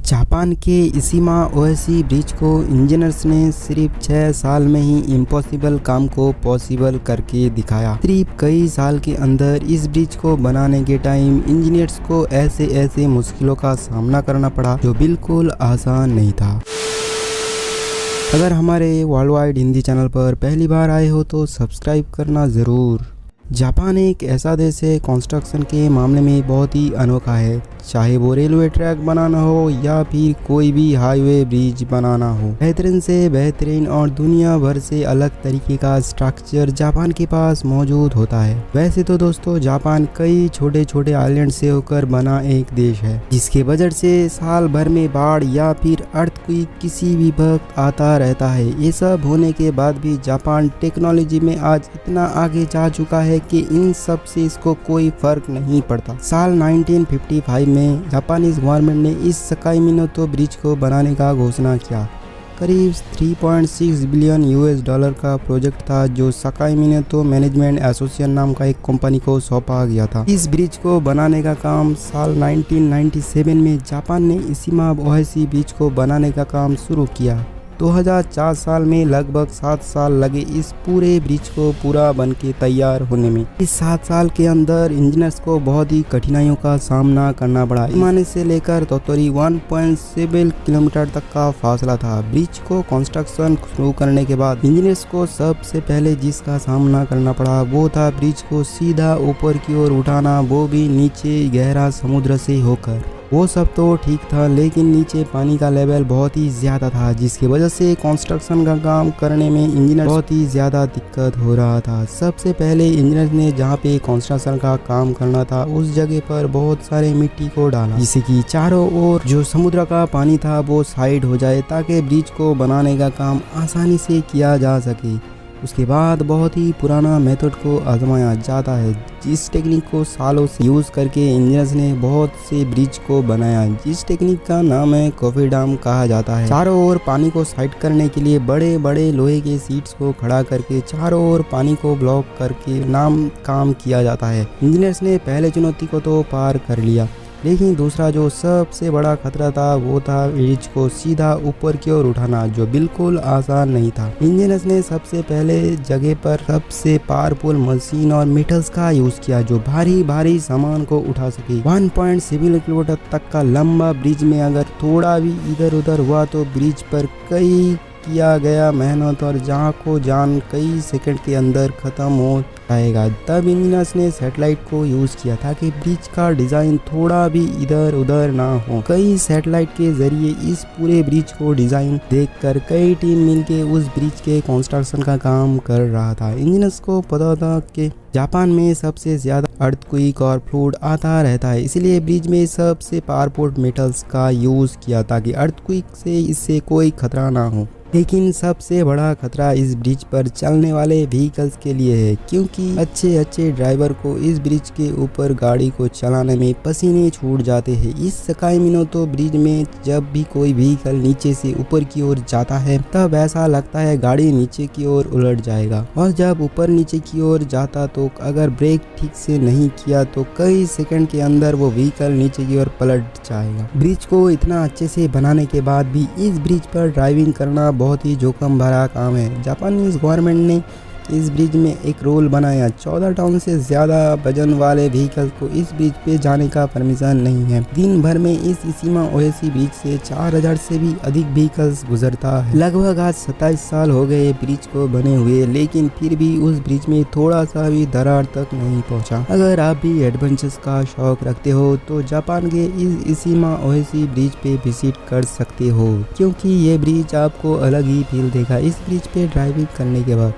Japan के Ishima ओएसी bridge को engineers ने सिर्फ 6 साल में ही इम्पॉसिबल काम को पॉसिबल करके दिखाया। सिर्फ कई साल के अंदर इस ब्रिज को बनाने के टाइम इंजीनियर्स को ऐसे मुश्किलों का सामना करना पड़ा जो बिल्कुल आसान नहीं था। अगर हमारे वर्ल्ड वाइड हिंदी चैनल पर पहली बार आए हो तो सब्सक्राइब करना ज़रूर। जापान एक ऐसा देश है कंस्ट्रक्शन के मामले में बहुत ही अनोखा है, चाहे वो रेलवे ट्रैक बनाना हो या फिर कोई भी हाईवे ब्रिज बनाना हो। बेहतरीन से बेहतरीन और दुनिया भर से अलग तरीके का स्ट्रक्चर जापान के पास मौजूद होता है। वैसे तो दोस्तों जापान कई छोटे छोटे आइलैंड से होकर बना एक देश है, जिसके वजह से साल भर में बाढ़ या फिर अर्थक्वेक किसी भी वक्त आता रहता है। ये सब होने के बाद भी जापान टेक्नोलॉजी में आज इतना आगे जा चुका है कि इन सब से इसको कोई फर्क नहीं पड़ता। साल 1955 में जापानीज गवर्नमेंट ने इस सकाई मिनोतो ब्रिज को बनाने का घोषणा किया। करीब 3.6 बिलियन यूएस डॉलर का प्रोजेक्ट था जो सकाई मिनोतो मैनेजमेंट एसोसिएशन नाम का एक कंपनी को सौंपा गया था। इस ब्रिज को बनाने का काम साल 1997 में जापान ने इशिमा ओएसी ब्रिज को बनाने का काम शुरू किया। 2004 साल में लगभग 7 साल लगे इस पूरे ब्रिज को पूरा बनके तैयार होने में। इस 7 साल के अंदर इंजीनियर्स को बहुत ही कठिनाइयों का सामना करना पड़ा। इमाने से लेकर तोतोरी 1.7 किलोमीटर तक का फासला था। ब्रिज को कंस्ट्रक्शन शुरू करने के बाद इंजीनियर्स को सबसे पहले जिसका सामना करना पड़ा वो था ब्रिज को सीधा ऊपर की ओर उठाना, वो भी नीचे गहरा समुद्र से होकर। वो सब तो ठीक था, लेकिन नीचे पानी का लेवल बहुत ही ज़्यादा था, जिसकी वजह से कंस्ट्रक्शन का काम करने में इंजीनियर बहुत ही ज़्यादा दिक्कत हो रहा था। सबसे पहले इंजीनियर ने जहाँ पे कंस्ट्रक्शन का काम करना था उस जगह पर बहुत सारे मिट्टी को डाला, जिससे कि चारों ओर जो समुद्र का पानी था वो साइड हो जाए ताकि ब्रिज को बनाने का काम आसानी से किया जा सके। उसके बाद बहुत ही पुराना मेथड को आजमाया जाता है, जिस टेक्निक को सालों से यूज़ करके इंजीनियर्स ने बहुत से ब्रिज को बनाया। जिस टेक्निक का नाम है कॉफी डैम कहा जाता है। चारों ओर पानी को साइड करने के लिए बड़े बड़े लोहे के सीट्स को खड़ा करके चारों ओर पानी को ब्लॉक करके काम किया जाता है। इंजीनियर्स ने पहले चुनौती को तो पार कर लिया, लेकिन दूसरा जो सबसे बड़ा खतरा था वो था ब्रिज को सीधा ऊपर की ओर उठाना, जो बिल्कुल आसान नहीं था। इंजीनियर्स ने सबसे पहले जगह पर सबसे पावरफुल मशीन और मेटल्स का यूज किया जो भारी सामान को उठा सके। 1.7 किलोमीटर तक का लंबा ब्रिज में अगर थोड़ा भी इधर उधर हुआ तो ब्रिज पर कई किया गया मेहनत और जहाँ को जान कई सेकंड के अंदर खत्म हो जाएगा। तब इंजीनियर्स ने सैटेलाइट को यूज़ किया ताकि ब्रिज का डिज़ाइन थोड़ा भी इधर उधर ना हो। कई सैटेलाइट के जरिए इस पूरे ब्रिज को डिज़ाइन देखकर कई टीम मिलके उस ब्रिज के कंस्ट्रक्शन का काम कर रहा था। इंजीनियर्स को पता था कि जापान में सबसे ज़्यादा अर्थक्वेक और फ्लड आता रहता है, इसलिए ब्रिज में सबसे पावरफुल मेटल्स का यूज़ किया ताकि अर्थक्वेक से इससे कोई खतरा ना हो। लेकिन सबसे बड़ा खतरा इस ब्रिज पर चलने वाले व्हीकल्स के लिए है, क्योंकि अच्छे ड्राइवर को इस ब्रिज के ऊपर गाड़ी को चलाने में पसीने छूट जाते हैं। इस सकाई मिनोतो ब्रिज में जब भी कोई व्हीकल नीचे से ऊपर की ओर जाता है तब ऐसा लगता है गाड़ी नीचे की ओर उलट जाएगा, और जब ऊपर नीचे की ओर जाता तो अगर ब्रेक ठीक से नहीं किया तो कई सेकंड के अंदर वो व्हीकल नीचे की ओर पलट जाएगा। ब्रिज को इतना अच्छे से बनाने के बाद भी इस ब्रिज पर ड्राइविंग करना बहुत ही जोखिम भरा काम है। जापानीज गवर्नमेंट ने इस ब्रिज में एक रूल बनाया, 14 टन से ज़्यादा वजन वाले व्हीकल को इस ब्रिज पे जाने का परमिशन नहीं है। दिन भर में इस इशिमा ओएसी ब्रिज से 4000 से भी अधिक व्हीकल्स गुजरता है। लगभग आज 27 साल हो गए ब्रिज को बने हुए, लेकिन फिर भी उस ब्रिज में थोड़ा सा भी दरार तक नहीं पहुंचा। अगर आप भी एडवेंचर्स का शौक रखते हो तो जापान के इस इशिमा ओएसी ब्रिज पे विजिट कर सकते हो, क्योंकि ये ब्रिज आपको अलग ही फील देगा इस ब्रिज पे ड्राइविंग करने के बाद।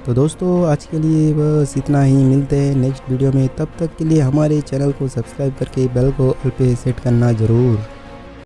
तो दोस्तों आज के लिए बस इतना ही, मिलते हैं नेक्स्ट वीडियो में। तब तक के लिए हमारे चैनल को सब्सक्राइब करके बेल को ऑल पे सेट करना ज़रूर।